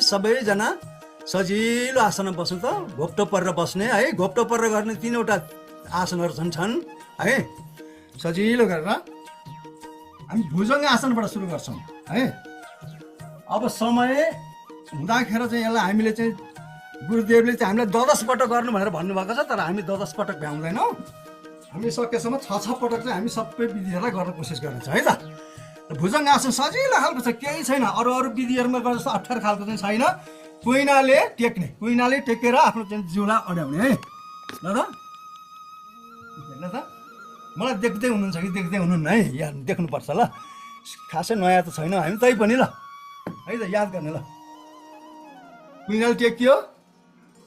सबैजना सजिलो आसनमा बस्नु त। घोप्टो परेर बस्ने है, घोप्टो परेर गर्ने 3वटा आसनहरू छन् है। सजिलो गरेर हामी भुजङ्ग आसनबाट सुरु गर्छौँ है। अब समय हुँदाखेरि चाहिँ यसलाई हामीले चाहिँ गुरुदेवले चाहिँ हामीलाई 10 पटक गर्नु भनेर भन्नुभएको छ, तर हामी 10 पटक भ्याउँदैनौँ। हामी सकेसम्म 6 पटक चाहिँ हामी सबै विधिहरूलाई गर्न कोसिस गर्नेछौँ है त। भुजङ्ग आसन सजिलो खालको छ, केही छैन। अरू विधिहरूमा गरे जस्तो अप्ठ्यारो खालको चाहिँ छैन। कुइनाले टेक्ने, कुइनाले टेकेर आफ्नो चाहिँ जिउलाई अड्याउने है। ल त मलाई देख्दै हुनुहुन्छ कि देख्दै हुनुहुन्न है, यहाँ देख्नुपर्छ ल। खासै नयाँ त छैन हामी, तै पनि ल है त याद गर्ने ल। कुइनाले टेकियो।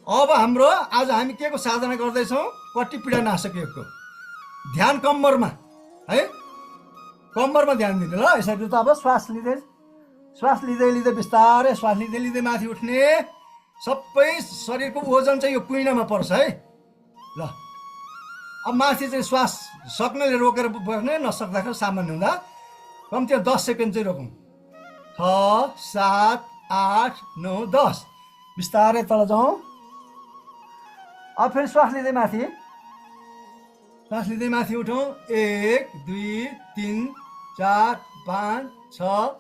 अब हाम्रो आज हामी के को साधना गर्दैछौँ? कट्टी पीडा नाशकको ध्यान कम्मरमा है। कम्मरमा ध्यान दिने ल। यसरी त अब श्वास लिँदै बिस्तारै श्वास लिँदै माथि उठ्ने। सबै शरीरको ओजन चाहिँ यो कुइनामा पर्छ है। ल अब माथि चाहिँ श्वास सक्नेले रोकेर बस्ने, नसक्दाखेरि सामान्य हुँदा कम्तीमा 10 सेकेन्ड चाहिँ रोकौँ। 6, 7, 8, 9, 10 बिस्तारै तल जाउँ। अब फेरि श्वास लिँदै माथि उठौँ। 1, 2, 3, 4, 5, 6,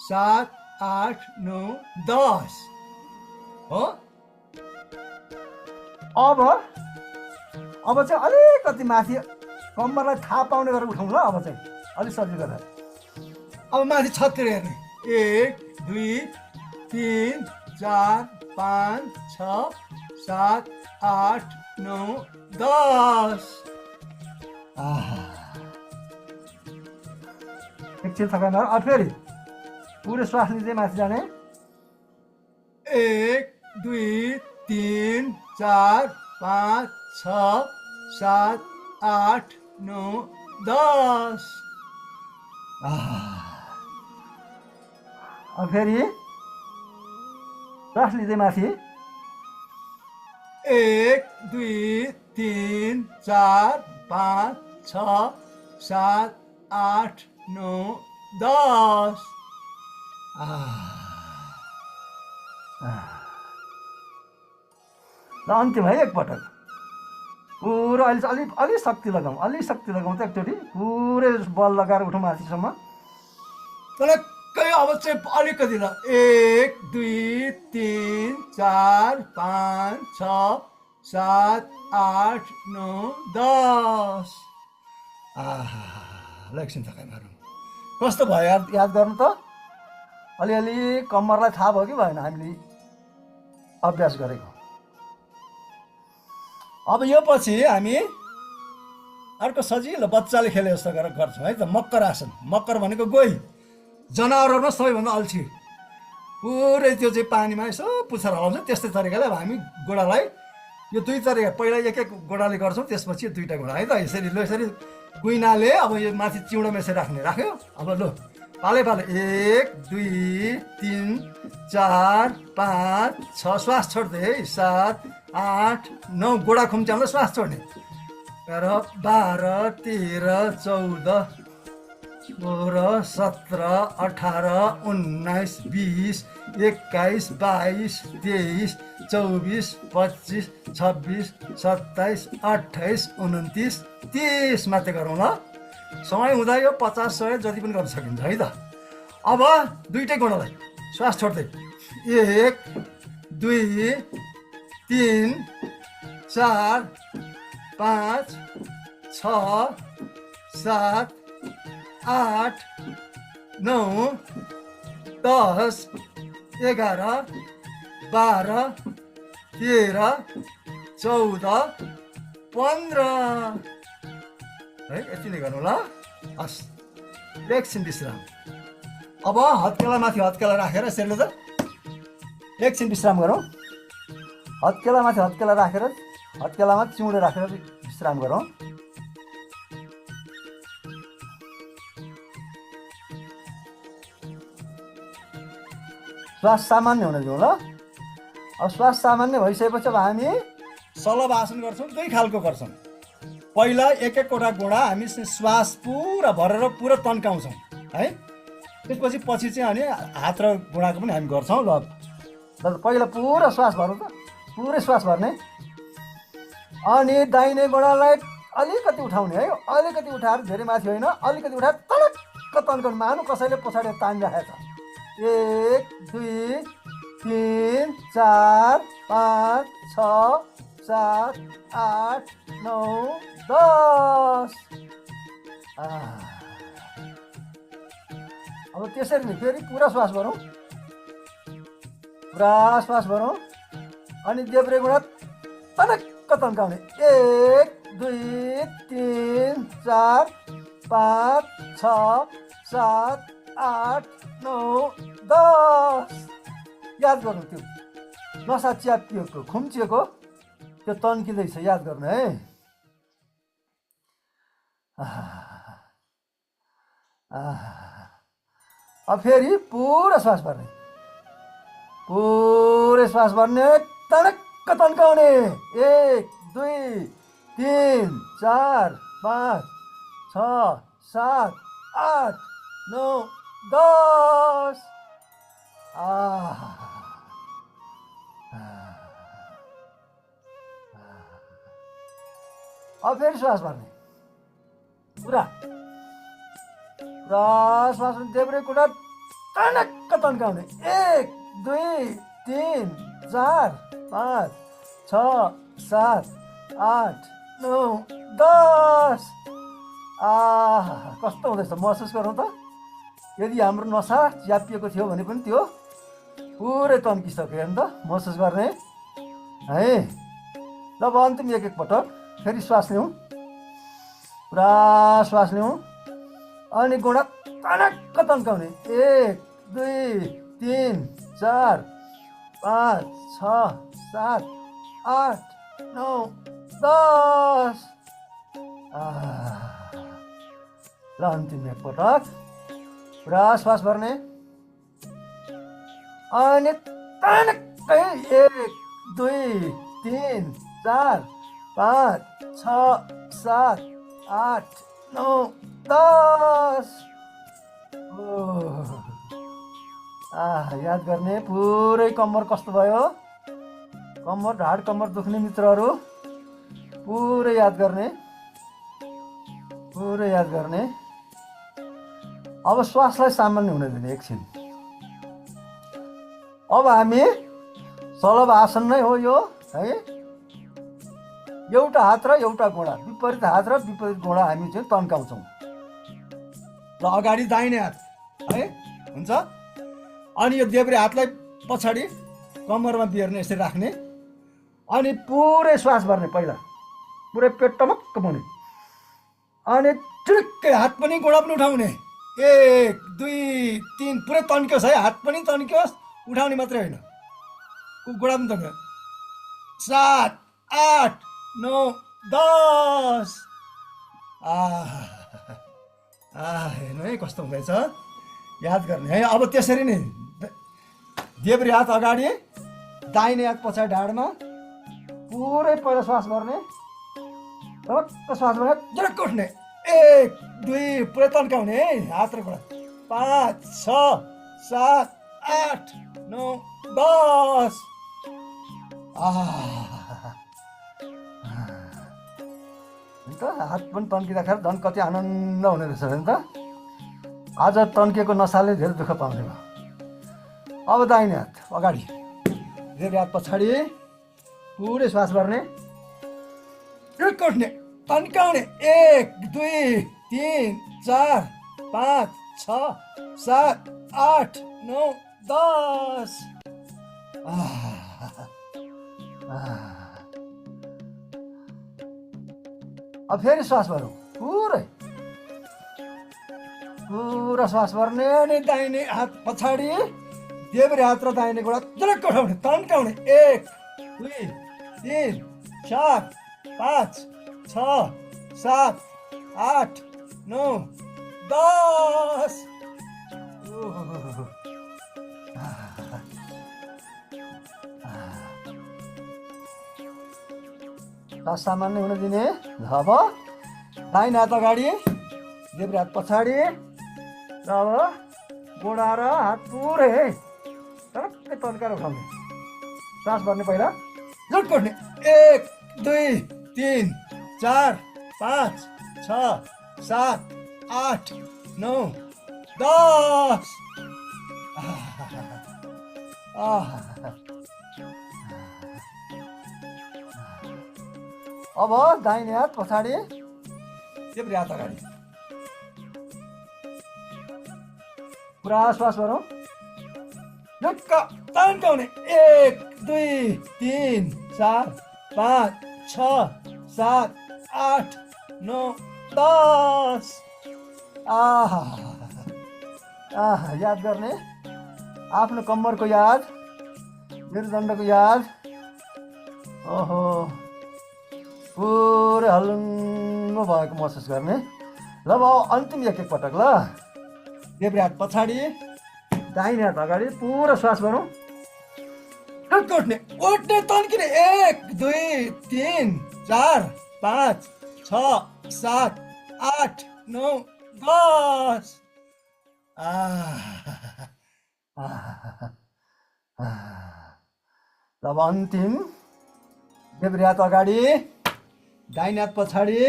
7, 8, 9, 10 हो। अब चाहिँ अलिकति माथि कम्मरलाई थाहा पाउने गरेर उठाउँ ल। अब चाहिँ अलिक सजिलो गरेर अब माथि छतिर हेर्ने। 1, 2, 3, 4, 5, 6, 7, 8, 9, 10 एकछिन थकान। अब फेरि पुरै श्वास लिँदै माथि जाने। 1, 2, 3, 4, 5, 6, 7, 8, 9, 10 अब फेरि श्वास लिँदै माथि। 1, 2, 3, 4, 5, 6, 7, 8, 9, 10 ल अन्तिम है एकपटक पुरो। अहिले अलि शक्ति लगाउँ त एकचोटि पुरै बल लगाएर उठौँ माथिसम्म। टक्कै अब चाहिँ अलिकति ल। 1, 2, 3, 4, 5, 6, 7, 8, 9, 10 ल एकछिन थकाइ मारौँ। कस्तो भयो याद गर्नु त? अलिअलि कम्मरलाई थाहा भयो कि भएन हामीले अभ्यास गरेको? अब यो पछि हामी अर्को सजिलो बच्चाले खेले जस्तो गरेर गर्छौँ है त। मकर आसन। मकर भनेको गोही, जनावरमा सबैभन्दा अल्छी। पुरै त्यो चाहिँ पानीमा यसो पुच्छर हलाउँछ। त्यस्तै तरिकाले अब हामी गोडालाई यो 2 तरिका, पहिला एक गोडाले गर्छौँ, त्यसपछि 2टा गोडा है त। यसरी कुइनाले अब यो माथि चिउँडोमा यसरी राख्यो। अब ल पाले 1, 2, 3, 4, 5, 6 श्वास छोड्दै है। 7, 8, 9 गोडा खुम्च्याउँदा श्वास छोड्ने। 11, 12, 13, 14, 16, 17, 18, 19, 20, 21, 22, 23, 24, 25, 26, 27, 28, 29, 30 मात्रै गरौँ ल। समय हुँदा यो 50, 100 जति पनि गर्न सकिन्छ है त। अब 2टै गोडालाई श्वास छोड्दै 1, 2, 3, 4, 5, 6, 7, 8, 9, 10, 11, 12, 13, 14, 15 है। यति नै गर्नु ल। हस् एकछिन विश्राम। अब हत्केला माथि हत्केला राखेर यसरी त एकछिन विश्राम गरौँ। हत्केला माथि हत्केला राखेर, हत्केलामा चिउँडो राखेर विश्राम गरौँ। श्वास सामान्य हुन दिउँ ल। अब श्वास सामान्य भइसकेपछि अब हामी सलभ आसन गर्छौँ। 2 खालको गर्छौँ। पहिला एक-एकवटा गोडा हामी श्वास पुरा भरेर पुरा तन्काउँछौँ है। त्यसपछि चाहिँ अनि हात र गोडाको पनि हामी गर्छौँ ल। ल पहिला पुरा श्वास भरौँ त, पुरै श्वास भर्ने। अनि दाहिने गोडालाई अलिकति उठाउने है, अलिकति उठाएर धेरै माथि होइन, अलिकति उठाएर तलक्क तन्काउनु। मानु कसैले पछाडि तानिराखेको छ। 1 2 3 4 5 6 7 8 9 10। अब त्यसरी नै फेरि पुरा श्वास भरौँ, पुरा श्वास भरौँ। अनि देब्रे गोडा तनक्क तन्काउने। 1 2 3 4 5 6 7 8 9 10। याद गर्नु, त्यो नसा च्यापिएको खुम्चिएको त्यो तन्किँदैछ, याद गर्नु है। अब फेरि पुरा श्वास भर्ने, पुरै श्वास भर्ने, तनक्क तन्काउने। 1 2 3 4 5 6 7 8 9 10। अब फेरि श्वास भर्ने, पुरा श्वास। देब्रे खुट्टा टनक्क तन्काउने। 1 2 3 4 5 6 7 8 9 10। कस्तो हुँदैछ महसुस गरौँ त। यदि हाम्रो नसा च्यापिएको थियो भने पनि त्यो पुरै तन्किसक्यो हेर्नु त, महसुस गर्ने है। ल अब अन्तिम एक पटक फेरि श्वास लिउँ, पुरा श्वास लिउँ। अनि गोडा टनक्क तन्काउने। 1 2 3 4 5 6 7 8 9 10। ल अन्तिम एक पटक पुरा श्वास भर्ने। अनि टनक्कै 1 2 3 4 5 6 7 8 9 10। याद गर्ने, पुरै कम्मर कस्तो भयो, कम्मर ढाड कम्मर दुख्ने मित्रहरू पुरै याद गर्ने, पुरै याद गर्ने। अब श्वासलाई सामान्य हुन दिने एकछिन। अब हामी सलभ आसन नै हो यो है। एउटा हात र एउटा घोडा, विपरीत हात र विपरीत घोडा हामी चाहिँ तन्काउँछौँ। र अगाडि दाहिने हात है हुन्छ। अनि यो देब्रे हातलाई पछाडि कम्मरमा बिहोर्ने, यसरी राख्ने। अनि पुरै श्वास भर्ने, पहिला पुरै पेट टमक्क बनाउने। अनि टुक्कै हात पनि घोडा पनि उठाउने। 1 2 3 पुरै तन्कियोस् है, हात पनि तन्कियोस्, उठाउने मात्रै होइन, घोडा पनि तन्कियो। 7 8 9 10। हेर्नु है कस्तो हुँदैछ, याद गर्ने है। अब त्यसरी नै देब्रे हात अगाडि, दाहिने हात पछाडि ढाडमा, पुरै पहिला श्वास भर्ने, टक्क श्वास भरेर झरक्क उठ्ने। 1 2 पुरै तन्काउने है, हात र घोडा। 5 6 7 8 9 10। हात पनि तन्किँदाखेरि झन् कति आनन्द हुने रहेछ नि त। आज तन्किएको नसाले धेरै दुःख पाउने भयो। अब दाहिने हात अगाडि, देब्रे हात पछाडि, पुरै श्वास भर्ने, उठ्ने, तन्काउने। 1 2 3 4 5 6 7 8 9 10। अब फेरि श्वास भरौँ, पुरा श्वास भर्ने। अनि दाहिने हात पछाडि, देब्रे हात र दाहिने गोडा झलक्क उठाउने, तन्काउने। 1 2 3 4 5 6 7 8 9 10। श्वास सामान्य हुन दिने। अब दाहिने हात अगाडि, देब्रे हात पछाडि, र अब गोडा र हात पुरै है टक्कै तन्काएर उठाउने। श्वास भर्ने पहिला झट कोट्ने 1 2 3 4 5 6 7 8 9 10 अब दाहिने हात पछाडि देब्रे हात अगाडि पुरा श्वास भरौँ ढुक्क तन्काउने 1 2 3 4 5 6 7 8 9 10 याद गर्ने आफ्नो कम्मरको याद मेरुदण्डको याद ओहो पुरै हलुङ्गो भएको महसुस गर्ने ल अब अन्तिम एक पटक ल देब्रे हात पछाडि दाहिने हात अगाडि पुरा श्वास गरौँ उठ्ने उठ्ने तन्किने 1 2 3 4 5 6 7 8 9 10 अब अन्तिम देब्रे हात अगाडि दाहिने हात पछाडि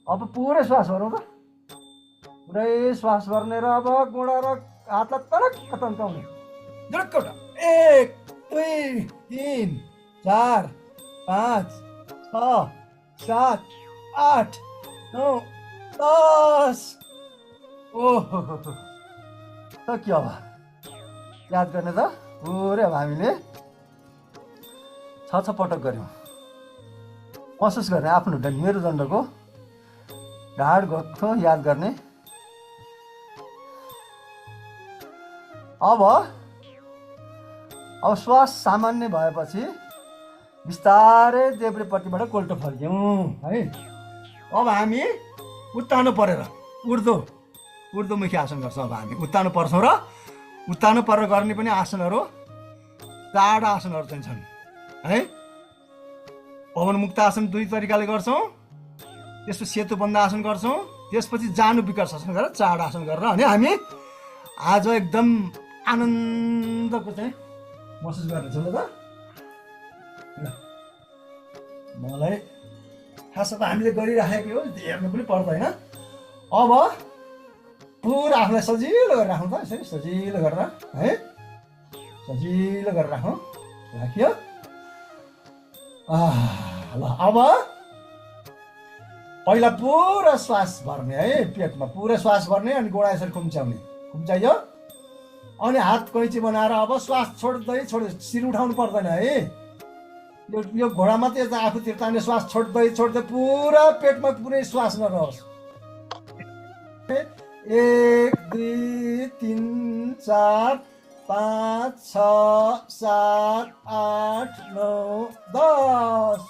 अब पुरै श्वास भरौँ त पुरै श्वास भर्ने र अब गोडा र हातलाई तरक्क तन्काउने 1 2 3 4 5 6 7 8 9 10 ओहो सक्यो अब याद गर्ने त पुरै अब हामीले 6 पटक गऱ्यौँ महसुस गर्ने आफ्नो मेरुदण्डको ढाड गएको याद गर्ने अब श्वास सामान्य भएपछि बिस्तारै देब्रेपट्टिबाट कोल्टो फर्क्यौँ है अब हामी उत्तानो परेर उर्दोमुखी आसन गर्छौँ अब हामी उत्तानो पर्छौँ र उत्तानो परेर गर्ने पनि आसनहरू टाढा आसनहरू चाहिँ छन् है पवन मुक्त आसन 2 तरिकाले गर्छौँ त्यसपछि सेतु बन्द आसन गर्छौँ त्यसपछि जानु विकर्ष आसन गरेर चाड आसन गरेर अनि हामी आज एकदम आनन्दको चाहिँ महसुस गर्नेछौँ ल मलाई खास त हामीले गरिराखेको हो हेर्नु पनि पर्दैन अब पुरा आफूलाई सजिलो गरेर राखौँ त यसरी सजिलो गरेर है सजिलो गरेर राखौँ राखियो ल अब पहिला पुरा श्वास भर्ने है पेटमा पुरा श्वास भर्ने अनि गोडा यसरी खुम्चाइयो अनि हात कैँची बनाएर अब श्वास छोड्दै शिर उठाउनु पर्दैन है यो घोडा मात्रै आफूतिर तान्ने श्वास छोड्दै पुरा पेटमा पुरै श्वास नरहोस् 1 2 3 4 5 6 7 8 9 10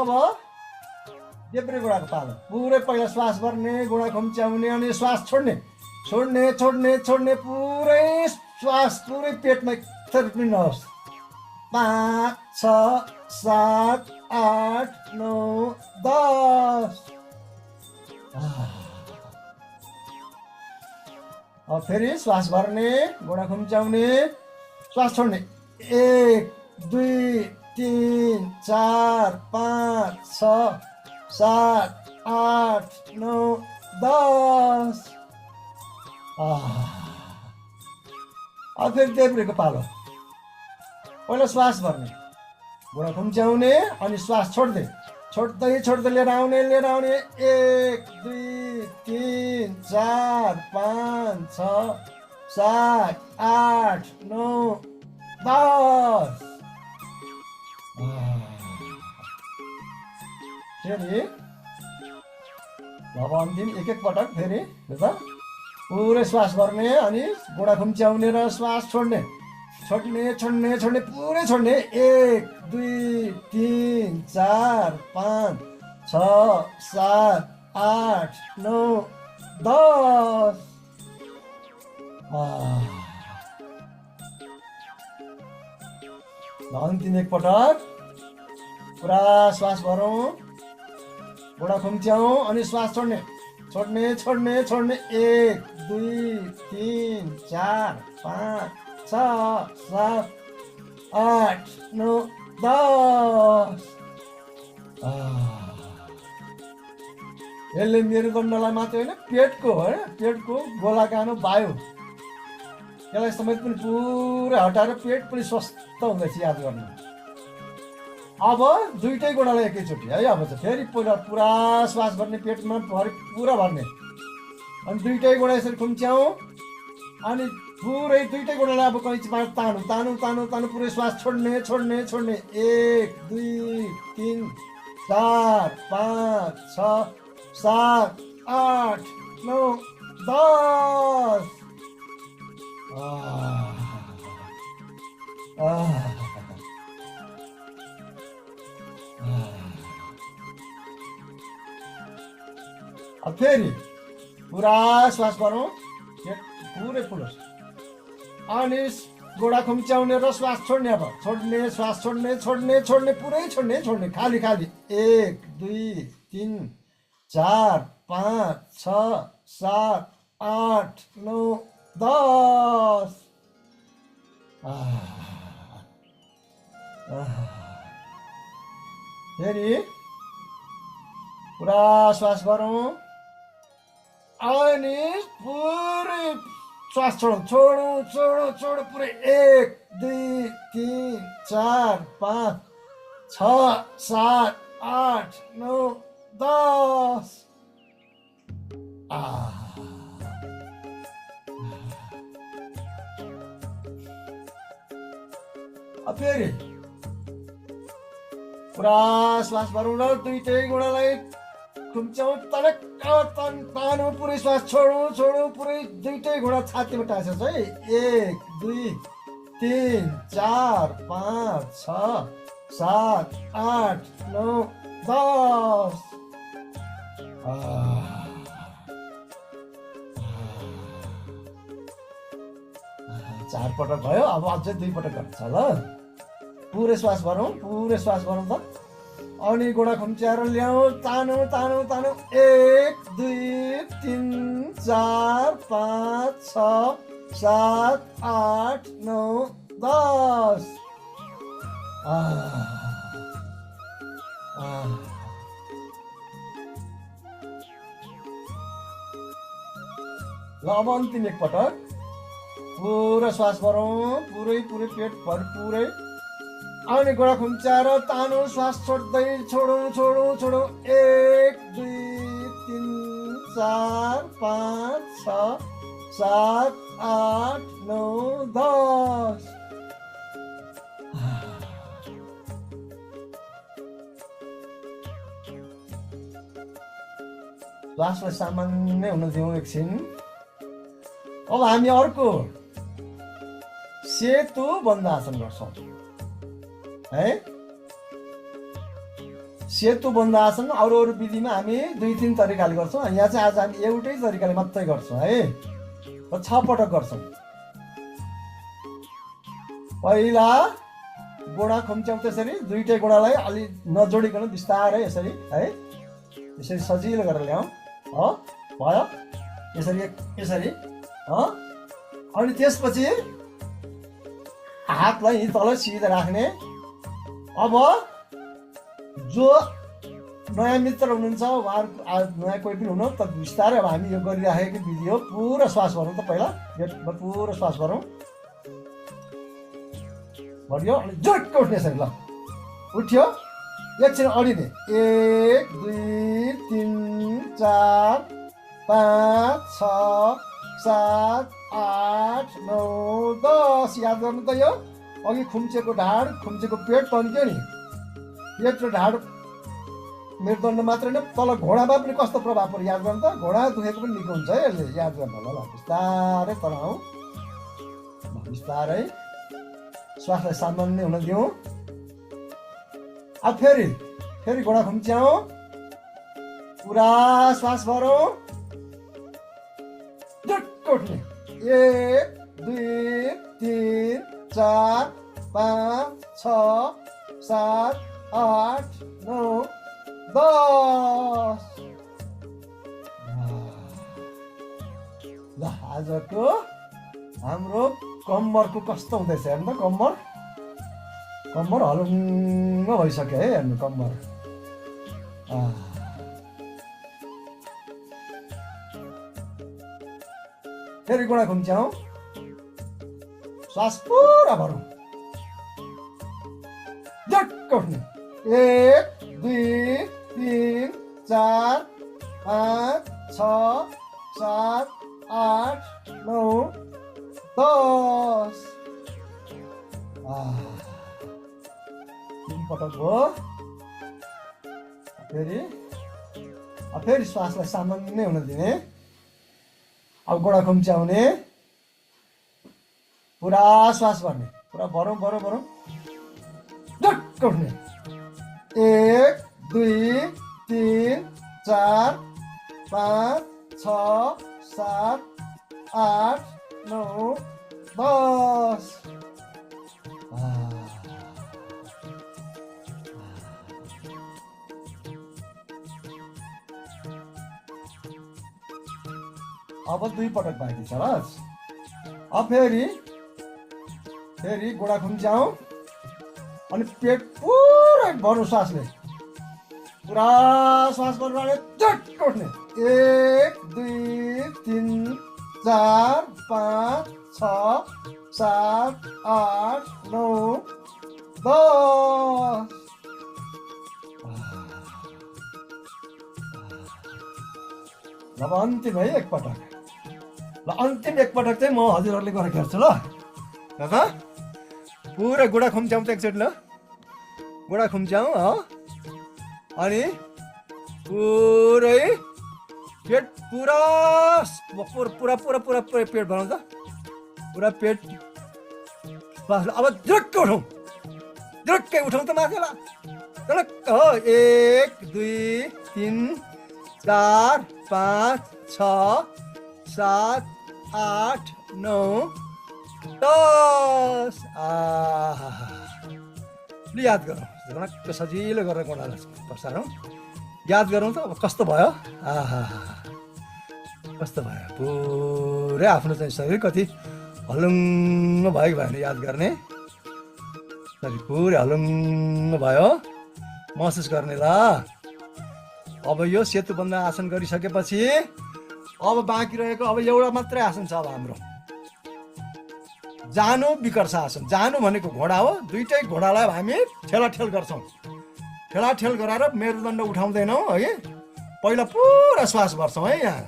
अब देब्रे गोडाको पालो पुरै पहिला श्वास भर्ने गोडा खुम्च्याउने अनि श्वास छोड्ने पुरै श्वास पुरै पेटमा पनि नहोस् 5 6 7 8 9 10 अब फेरि श्वास भर्ने गोडा खुम्च्याउने श्वास छोड्ने 1 2 3 4 5 6 7 8 9 10 अब फेरि देब्रेको पालो पहिला श्वास भर्ने गोडा खुम्च्याउने अनि श्वास छोड्दै लिएर आउने 1 2 3 4 5 6 7 8 9 10 फेरि अब अन्तिम एक पटक फेरि पुरै श्वास भर्ने अनि गोडा खुम्च्याउने र श्वास छोड्ने पुरै छोड्ने 1 2 3 4 5 6 7 8 9 10 अन्तिम एक पटक पुरा श्वास भरौँ गोडा खुम्च्याउँ अनि श्वास छोड्ने 1 दुई तिन चार पाँच छ सात आठ नौ 10। यसले मेरुदण्डलाई मात्रै होइन पेटको गोलाकानो वायु यसलाई समेत पनि पुरै हटाएर पेट पनि स्वस्थ हुँदैछ। याद गर्नु। अब दुईटै गोडालाई एकैचोटि है। अब चाहिँ फेरि पुरा श्वास भर्ने, पेटमा पुरा भर्ने, अनि दुईटै गोडा यसरी खुम्च्याउँ, अनि पुरै दुईटै गोडालाई अब कैँचीबाट तानु तानु तानु तानु पुरै श्वास छोड्ने छोड्ने छोड्ने। 1 2 3 4 5 6 7 8 9 10। अब फेरि पुरा श्वास गरौँ, पुरै फुलोस्, अनि गोडा खुम्च्याउने र श्वास छोड्ने। अब छोड्ने, श्वास छोड्ने छोड्ने छोड्ने पुरै छोड्ने छोड्ने, खाली खाली। 1 2 3 4 5 6 7 8 9 10। फेरि पुरा श्वास गरौँ, अनि पुरै श्वास छोडौँ, छोडौँ छोडौँ छोडौँ पुरै। 1 2 3 4 5 6 7 8 9 10। फेरि पुरा श्वास भरौँ र दुईटै गोडालाई खुम्च्याउँ, तानु पुरै श्वास छोडौँ छोडौँ पुरै। दुईटै घोडा छातीमा टाँसेछ है। 1 2 3 4 5 6 7 8 9 10। 4 पटक भयो। अब अझै 2 पटक गर्छ ल। पुरै श्वास भरौँ, पुरै श्वास भरौँ त। अनि गोडा खुम्च्याएर ल्याउँ, तानु तानु तानु। 1 2 3 4 5 6 7 8 9 10। ल अब अन्तिम एकपटक पुरा श्वास भरौँ, पुरै पुरै पेट भरि पुरै, अनि गोडा खुम्च्याएर तानु, श्वास छोड्दै छोडौँ छोडौँ छोडौँ। 1 2 3 4 5 6 7 8 9 10। श्वासलाई सामान्य हुन दिउँ एकछिन। अब हामी अर्को सेतु बन्दासन गर्छौँ है। सेतु बन्दासन अरू विधिमा हामी 2-3 तरिकाले गर्छौँ। यहाँ चाहिँ आज हामी एउटै तरिकाले मात्रै गर्छौँ है। 6 पटक गर्छौँ। पहिला गोडा खुम्च्याउँ, त्यसरी दुईटै गोडालाई अलि नजोडिकन बिस्तारै यसरी है, यसरी सजिलो गरेर ल्याउँ। भयो यसरी यसरी। अनि त्यसपछि हातलाई तल सिधा राख्ने। अब जो नयाँ मित्र हुनुहुन्छ, उहाँहरूको नयाँ कोही पनि हुनु, त बिस्तारै अब हामी यो गरिराखेको विधि हो। पुरा श्वास भरौँ त। पहिला पेटमा पुरा श्वास भरौँ, भरियो, अनि जोड्क उठ्ने यसरी। ल उठ्यो, एकछिन अडिने। 1 2 3 4 5 6 7 8 9 10। याद गर्नु त। यो अघि खुम्चेको ढाड, खुम्चेको पेट तन्क्यो नि। पेट र ढाड मेरुदण्ड मात्रै होइन, तल घोडामा पनि कस्तो प्रभाव पर्यो याद गर्नु त। घोडा दुखेको पनि निको हुन्छ है यसले। याद गर्नु ल। बिस्तारै तल आउँ, बिस्तारै श्वासलाई सामान्य हुन दिउँ। अब फेरि घोडा खुम्च्याउँ, पुरा श्वास भरौँ, झुक्क उठ्ने। 1 2 3 4 5 6 7 8 9 10। ल आजको हाम्रो कम्मरको कस्तो हुँदैछ हेर्नु त। कम्मर हलुङ्ग भइसक्यो है, हेर्नु कम्मर। फेरि गोडा खुम्च्याउँ, श्वास पुरा भरौँ, झट्क उठ्ने। 1 2 3 4 5 6 7 8 9 10। 3 पटक भयो। फेरि श्वासलाई सामान्य हुन दिने। अब गोडा खुम्च्याउने, पुरा श्वास भर्ने, पुरा भरौँ भरौँ भरौँ, झट्क उठ्ने। 1 2 3 4 5 6 7 8 9 10। अब 2 पटक बाँकी छ। अब फेरि गोडा खुम्च्याउँ अनि पेट पुरा भर्नु श्वासले, पुरा श्वास भर्नु, झट्क उठ्ने। 1 2 3 4 5 6 7 8 9 10। अब अन्तिम है एकपटक। ल अन्तिम एकपटक चाहिँ म हजुरहरूले गरेर हेर्छु ल दादा। पुरा गोडा खुम्च्याउँ त एकचोटि ल, गोडा खुम्च्याउँ अनि पुरै पेट पुरा पुरा पुरा पुरा पुरा पेट भरौँ त, पुरा पेट। अब झट्क उठौँ, झट्कै उठौँ त माथि ल। 1 2 3 4 5 6 7 8 9 10। याद गरौँ, झनक्क सजिलो गरेर गोडालाई पसारौँ। याद गरौँ त अब कस्तो भयो। कस्तो भयो, पुरै आफ्नो चाहिँ शरीर कति हलुङ्ग भयो कि भएन याद गर्ने। शरीर पुरै हलुङ्ग भयो, महसुस गर्ने ल। अब यो सेतुबन्ध आसन गरिसकेपछि अब बाँकी रहेको अब एउटा मात्रै आसन छ अब हाम्रो, जानु विकर्ष आसन। जानु भनेको घोडा हो, दुइटै घोडालाई हामी ठेलाठेल गर्छौँ। ठेलाठेल गराएर मेरुदण्ड उठाउँदैनौँ है। पहिला पुरा श्वास भर्छौँ है, यहाँ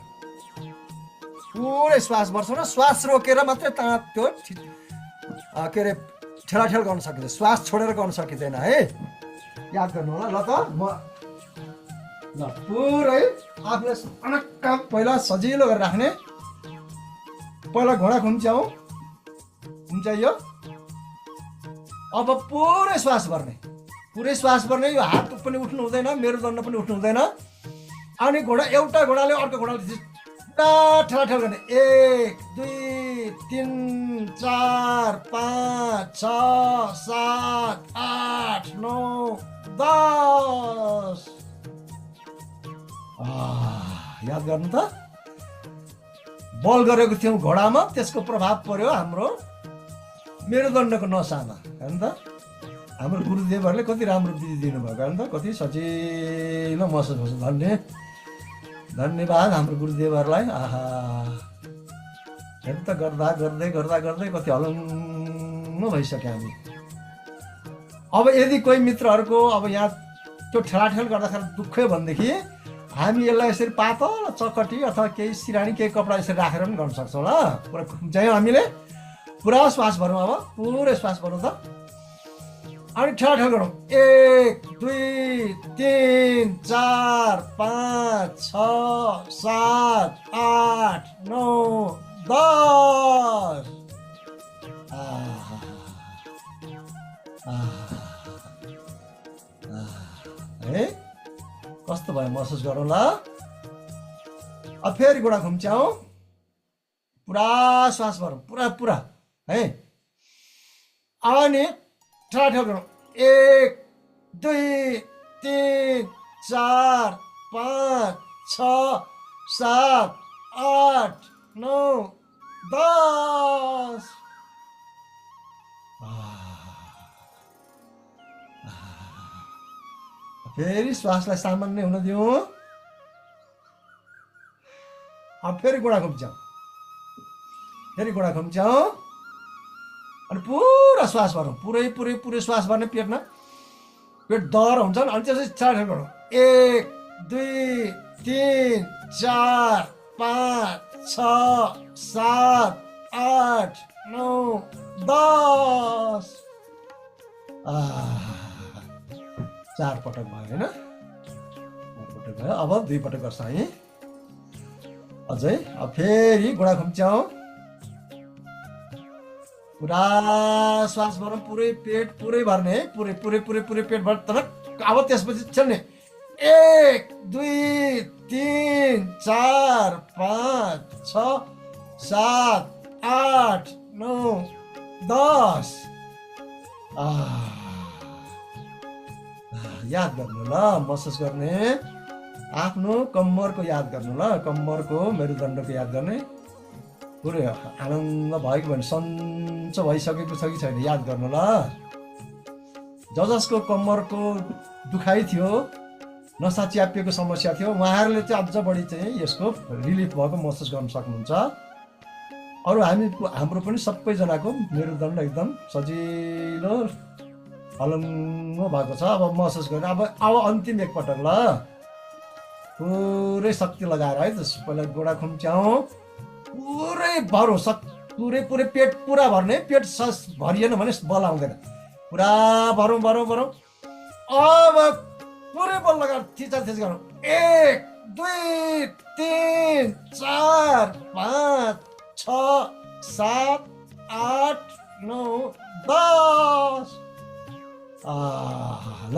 पुरै श्वास भर्छौँ र श्वास रोकेर मात्रै त्यो के अरे ठेलाठेल गर्न सकिन्छ, श्वास छोडेर गर्न सकिँदैन है। याद गर्नु होला ल। त म ल पुरै आफूलाई अनक्क पहिला सजिलो गरेर राख्ने। पहिला घोडा खुम्च्याइयो, अब पुरै श्वास भर्ने, पुरै श्वास भर्ने। यो हात पनि उठ्नु हुँदैन, मेरुदण्ड पनि उठ्नु हुँदैन। अनि एउटा घोडाले अर्को घोडाले पुरा ठेलाठेल गर्ने। 1 2 3 4 5 6 7 8 9 10। याद गर्नु त। बल गरेको थियौँ घोडामा, त्यसको प्रभाव पर्यो हाम्रो मेरुदण्डको नसामा। हेर्नु त हाम्रो गुरुदेवहरूले कति राम्रो विधि दिनुभएको, हेर्नु त कति सजिलो महसुस हुन्छ। धन्यवाद हाम्रो गुरुदेवहरूलाई। हेर्नु त गर्दा गर्दै गर्दा गर्दै कति हलुङ्ग भइसक्यो हामी। अब यदि कोही मित्रहरूको अब यहाँ त्यो ठेलाठेल गर्दाखेरि दुख्यो भनेदेखि हामी यसलाई यसरी पातलो चकटी अथवा केही सिरानी केही कपडा यसरी राखेर पनि गर्न सक्छौँ ल। पुरा खुम्च्यायौँ हामीले, पुरा श्वास भरौँ। अब पुरै श्वास भरौँ त अनि ठेलाठेल गरौँ। 1 2 3 4 5 6 7 8 9 10। है कस्तो भयो महसुस गरौँ ल। अब फेरि गोडा खुम्च्याउँ, पुरा श्वास भरौँ, पुरा पुरा है। अनि ठेलाठेल गरौँ। 1 2 3 4 5 6 7 8 9 10। फेरि श्वासलाई सामान्य हुन दिउँ। अब फेरि गोडा घुम्च्याउँ, फेरि गोडा घुम्च्याउँ अनि पुरा श्वास भरौँ, पुरै पुरै पुरै श्वास भर्ने पेटमा। पेट दर हुन्छ नि, अनि त्यसपछि चार गरौँ। 1 2 3 4 5 6 7 8 9 10। 4 पटक भयो होइन, 4 पटक भयो। अब 2 पटक गर्छ है अझै। अब फेरि गोडा घुम्च्याउँ, पुरा श्वास भरौँ, पुरै पेट पुरै भर्ने है, पुरै पुरै पुरै पुरै पेट भर। तर अब त्यसपछि चल्ने 1 2 3 4 5 6 7 8 9 10। याद गर्नु ल, महसुस गर्ने, आफ्नो कम्मरको याद गर्नु ल, कम्मरको मेरुदण्डको याद गर्ने। पुरै आनन्द भयो कि भने सन्चो भइसकेको छ कि छैन याद गर्नु ल। जसको कम्मरको दुखाइ थियो, नसा च्यापिएको समस्या थियो, उहाँहरूले चाहिँ अझ बढी चाहिँ यसको रिलिफ भएको महसुस गर्न सक्नुहुन्छ। अरू हाम्रो पनि सबैजनाको मेरुदण्ड एकदम सजिलो हलङ्ग भएको छ। अब महसुस गर्ने। अब अन्तिम एकपटक ल, पुरै शक्ति लगाएर है त। पहिला गोडा खुम्च्याउँ, पुरै भरौँ, पुरै पुरै पेट पुरा भर्ने। पेट भरिएन भने बल आउँदैन, पुरा भरौँ भरौँ भरौँ। अब पुरै बल लगाएर थिचाथिच गरौँ। 1 2 3 4 5 6 7 8 9 10। ल,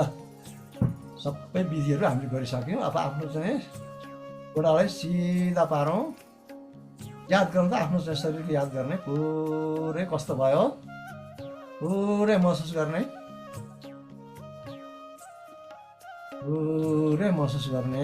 सबै विधिहरू हामीले गरिसक्यौँ। अब आफ्नो चाहिँ गोडालाई सिधा पारौँ। याद गर्नु त, आफ्नो चाहिँ शरीरले याद गर्ने, पुरै कस्तो भयो पुरै महसुस गर्ने, पुरै महसुस गर्ने।